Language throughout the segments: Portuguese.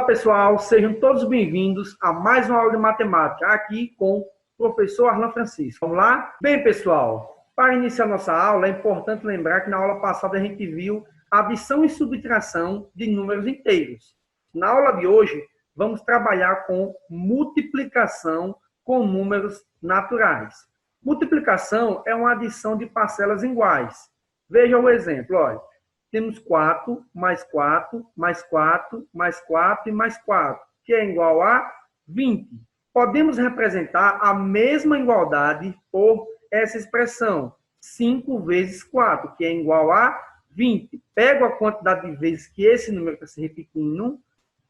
pessoal, sejam todos bem-vindos a mais uma aula de matemática aqui com o professor Arlan Francisco. Vamos lá? Bem, pessoal, para iniciar nossa aula é importante lembrar que na aula passada a gente viu adição e subtração de números inteiros. Na aula de hoje, vamos trabalhar com multiplicação com números naturais. Multiplicação é uma adição de parcelas iguais. Veja o exemplo, olha. Temos 4, mais 4, mais 4, mais 4 e mais 4, que é igual a 20. Podemos representar a mesma igualdade por essa expressão, 5 vezes 4, que é igual a 20. Pego a quantidade de vezes que esse número está se repetindo,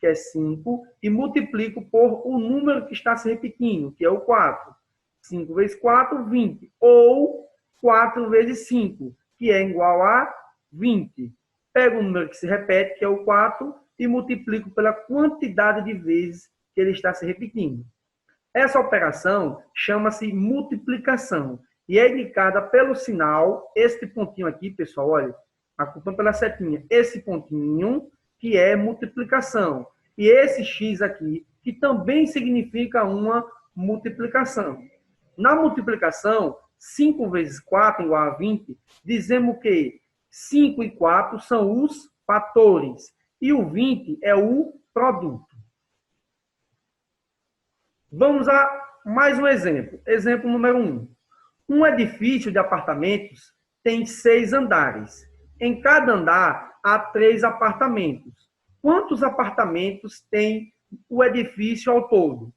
que é 5, e multiplico por o número que está se repetindo, que é o 4. 5 vezes 4, 20. Ou 4 vezes 5, que é igual a 20. Pego o número que se repete, que é o 4, e multiplico pela quantidade de vezes que ele está se repetindo. Essa operação chama-se multiplicação e é indicada pelo sinal, este pontinho aqui, pessoal, olha, acompanha pela setinha, esse pontinho que é multiplicação. E esse X aqui, que também significa uma multiplicação. Na multiplicação, 5 vezes 4 igual a 20, dizemos que 5 e 4 são os fatores e o 20 é o produto. Vamos a mais um exemplo. Exemplo número 1. Um edifício de apartamentos tem 6 andares. Em cada andar há 3 apartamentos. Quantos apartamentos tem o edifício ao todo?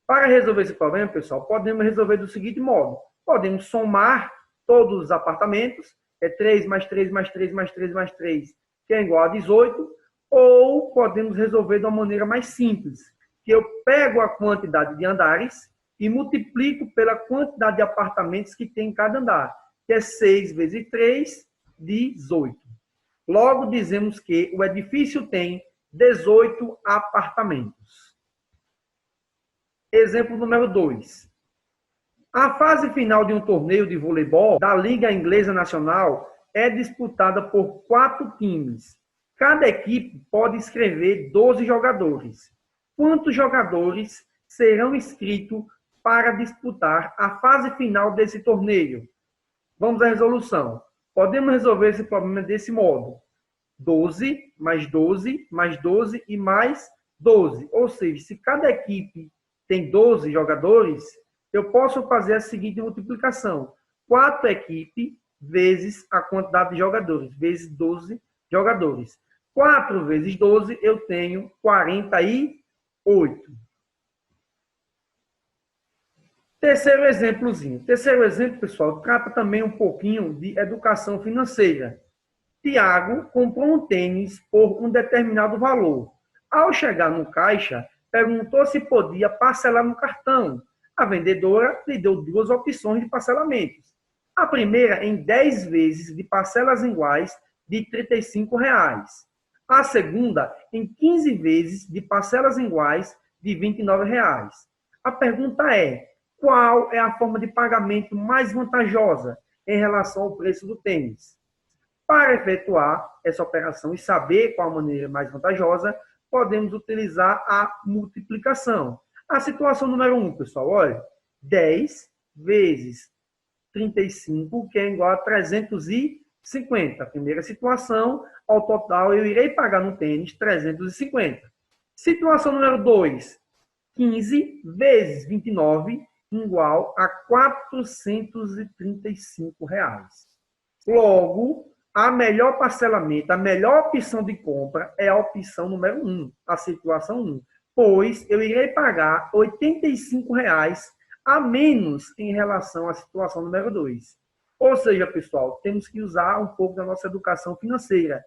Para resolver esse problema, pessoal, podemos resolver do seguinte modo. Podemos somar todos os apartamentos, é 3 mais 3 mais 3 mais 3 mais 3, que é igual a 18, ou podemos resolver de uma maneira mais simples, que eu pego a quantidade de andares e multiplico pela quantidade de apartamentos que tem em cada andar, que é 6 vezes 3, 18. Logo, dizemos que o edifício tem 18 apartamentos. Exemplo número 2. A fase final de um torneio de voleibol da Liga Inglesa Nacional é disputada por 4 times. Cada equipe pode inscrever 12 jogadores. Quantos jogadores serão inscritos para disputar a fase final desse torneio? Vamos à resolução. Podemos resolver esse problema desse modo. 12 mais 12 mais 12 e mais 12. Ou seja, se cada equipe tem 12 jogadores, eu posso fazer a seguinte multiplicação. 4 equipes vezes a quantidade de jogadores, vezes 12 jogadores. 4 vezes 12, eu tenho 48. Terceiro exemplozinho. Terceiro exemplo, pessoal, trata também um pouquinho de educação financeira. Tiago comprou um tênis por um determinado valor. Ao chegar no caixa, perguntou se podia parcelar no cartão. A vendedora lhe deu 2 opções de parcelamentos. A primeira em 10 vezes de parcelas iguais de R$ 35. A segunda em 15 vezes de parcelas iguais de R$ 29. A pergunta é, qual é a forma de pagamento mais vantajosa em relação ao preço do tênis? Para efetuar essa operação e saber qual a maneira mais vantajosa, podemos utilizar a multiplicação. A situação número 1, pessoal, olha, 10 vezes 35, que é igual a 350. A primeira situação, ao total, eu irei pagar no tênis 350. Situação número 2, 15 vezes 29, igual a R$ 435. Logo, a melhor parcelamento, a melhor opção de compra é a opção número 1, a situação 1. Pois eu irei pagar R$ 85 a menos em relação à situação número 2. Ou seja, pessoal, temos que usar um pouco da nossa educação financeira.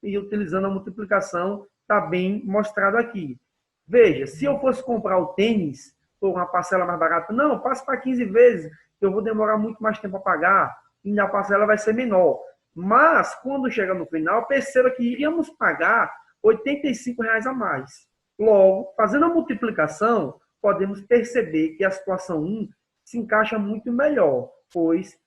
E utilizando a multiplicação, está bem mostrado aqui. Veja, se eu fosse comprar o tênis por uma parcela mais barata, não, passe para 15 vezes, eu vou demorar muito mais tempo a pagar e a parcela vai ser menor. Mas, quando chega no final, perceba que iríamos pagar R$ 85 a mais. Logo, fazendo a multiplicação, podemos perceber que a situação 1 se encaixa muito melhor, pois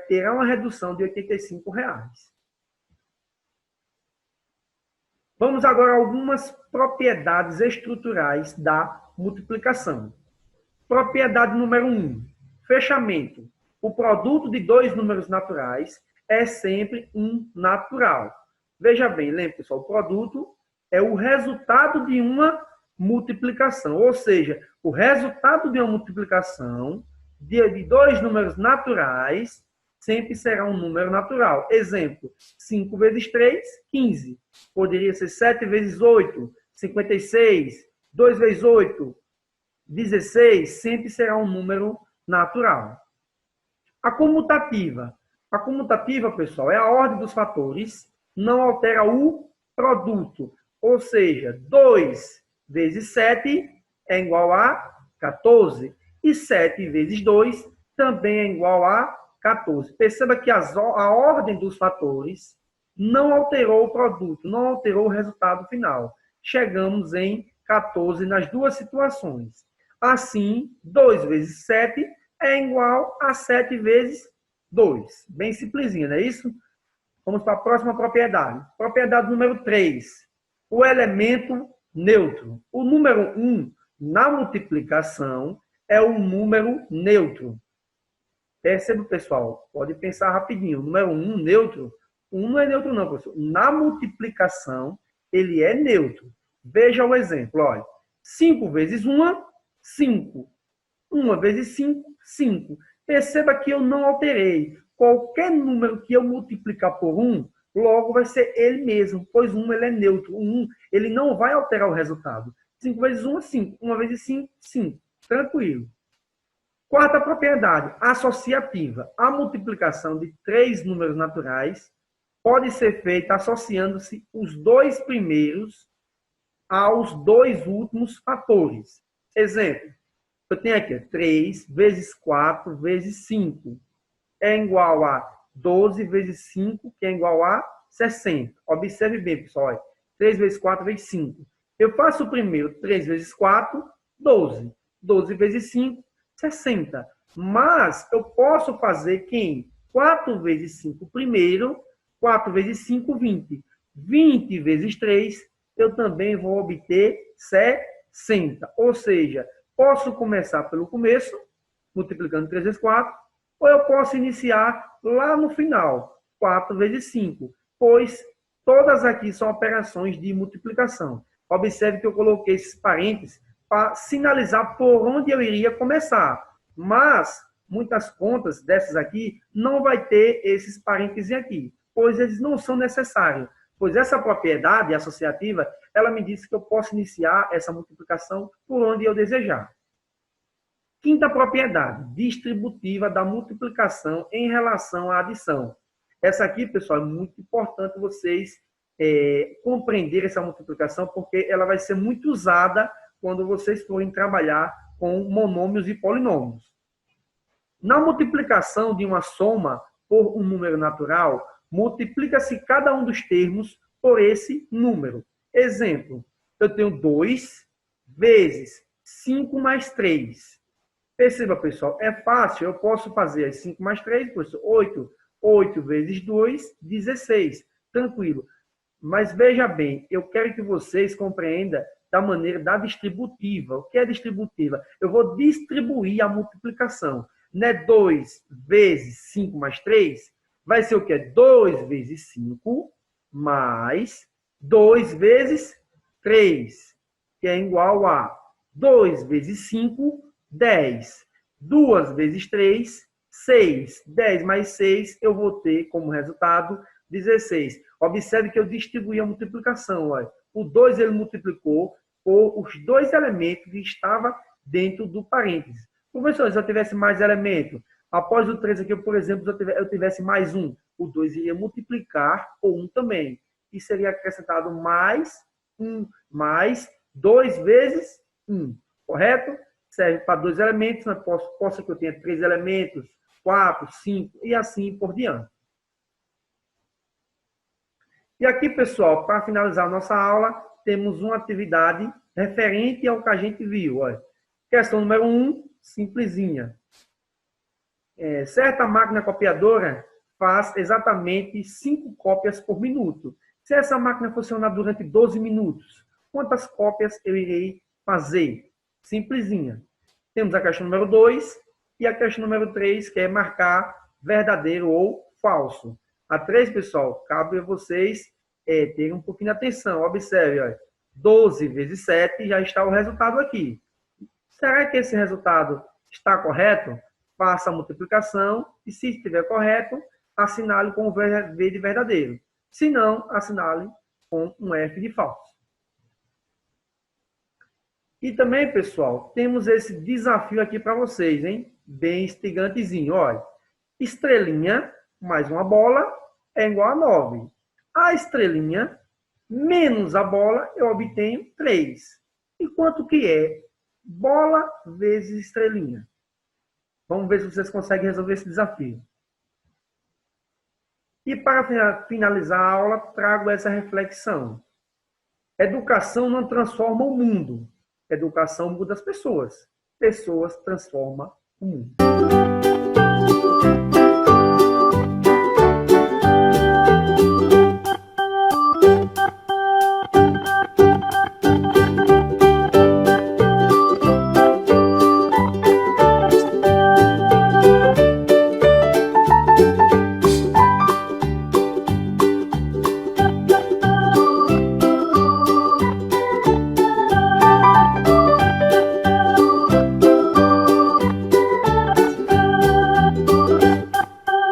terá uma redução de R$ 85. Vamos agora a algumas propriedades estruturais da multiplicação. Propriedade número 1, fechamento. O produto de dois números naturais é sempre um natural. Veja bem, lembre, pessoal, o produto é o resultado de uma multiplicação, ou seja, o resultado de uma multiplicação de dois números naturais sempre será um número natural. Exemplo, 5 vezes 3, 15. Poderia ser 7 vezes 8, 56. 2 vezes 8, 16. Sempre será um número natural. A comutativa. A comutativa, pessoal, é a ordem dos fatores, não altera o produto. Ou seja, 2 vezes 7 é igual a 14. E 7 vezes 2 também é igual a 14. Perceba que a ordem dos fatores não alterou o produto, não alterou o resultado final. Chegamos em 14 nas duas situações. Assim, 2 vezes 7 é igual a 7 vezes 2. Bem simplesinho, não é isso? Vamos para a próxima propriedade. Propriedade número 3. O elemento neutro. O número 1, na multiplicação, é um número neutro. Perceba, pessoal, pode pensar rapidinho. O número 1, neutro, 1 não é neutro não, professor. Na multiplicação, ele é neutro. Veja o exemplo, olha. 5 vezes 1, 5. 1 vezes 5, 5. Perceba que eu não alterei. Qualquer número que eu multiplicar por 1, logo vai ser ele mesmo, pois 1 ele é neutro. O 1 ele não vai alterar o resultado. 5 vezes 1 é 5. 1 vezes 5, 5. Tranquilo. Quarta propriedade, associativa. A multiplicação de três números naturais pode ser feita associando-se os dois primeiros aos dois últimos fatores. Exemplo, eu tenho aqui 3 vezes 4 vezes 5 é igual a 12 vezes 5, que é igual a 60. Observe bem, pessoal. 3 vezes 4 vezes 5. Eu faço o primeiro 3 vezes 4, 12. 12 vezes 5, 60. Mas eu posso fazer quem? 4 vezes 5 primeiro, 4 vezes 5, 20. 20 vezes 3, eu também vou obter 60. Ou seja, posso começar pelo começo, multiplicando 3 vezes 4, ou eu posso iniciar lá no final, 4 vezes 5, pois todas aqui são operações de multiplicação. Observe que eu coloquei esses parênteses para sinalizar por onde eu iria começar. Mas muitas contas dessas aqui não vai ter esses parênteses aqui, pois eles não são necessários. Pois essa propriedade associativa, ela me diz que eu posso iniciar essa multiplicação por onde eu desejar. Quinta propriedade, distributiva da multiplicação em relação à adição. Essa aqui, pessoal, é muito importante vocês compreenderem essa multiplicação, porque ela vai ser muito usada quando vocês forem trabalhar com monômios e polinômios. Na multiplicação de uma soma por um número natural, multiplica-se cada um dos termos por esse número. Exemplo, eu tenho 2 vezes 5 mais 3. Perceba, pessoal, é fácil. Eu posso fazer as 5 mais 3, professor, 8. 8 vezes 2, 16. Tranquilo. Mas veja bem, eu quero que vocês compreendam da maneira da distributiva. O que é distributiva? Eu vou distribuir a multiplicação. Não é 2 vezes 5 mais 3? Vai ser o quê? 2 vezes 5 mais 2 vezes 3, que é igual a 2 vezes 5, 10. 2 vezes 3, 6. 10 mais 6, eu vou ter como resultado 16. Observe que eu distribuí a multiplicação. Olha. O 2 ele multiplicou por os dois elementos que estavam dentro do parênteses. Professor, se eu tivesse mais elementos, após o 3 aqui, por exemplo, eu tivesse mais 1, o 2 iria multiplicar por 1 também. E seria acrescentado mais 1, mais 2 vezes 1. Correto? Serve para dois elementos, mas posso que eu tenha 3 elementos, 4, 5 e assim por diante. E aqui, pessoal, para finalizar a nossa aula, temos uma atividade referente ao que a gente viu. Olha. Questão número 1, simplesinha. Certa máquina copiadora faz exatamente 5 cópias por minuto. Se essa máquina funcionar durante 12 minutos, quantas cópias eu irei fazer? Simplesinha. Temos a questão número 2 e a questão número 3, que é marcar verdadeiro ou falso. A 3, pessoal, cabe a vocês terem um pouquinho de atenção. Observe, olha, 12 vezes 7 já está o resultado aqui. Será que esse resultado está correto? Faça a multiplicação e, se estiver correto, assinale com o V de verdadeiro. Se não, assinale com um F de falso. E também, pessoal, temos esse desafio aqui para vocês, hein? Bem instigantezinho. Olha, estrelinha mais uma bola é igual a 9. A estrelinha menos a bola eu obtenho 3. E quanto que é bola vezes estrelinha? Vamos ver se vocês conseguem resolver esse desafio. E para finalizar a aula, trago essa reflexão. Educação não transforma o mundo. Educação muda as pessoas. Pessoas transformam o mundo.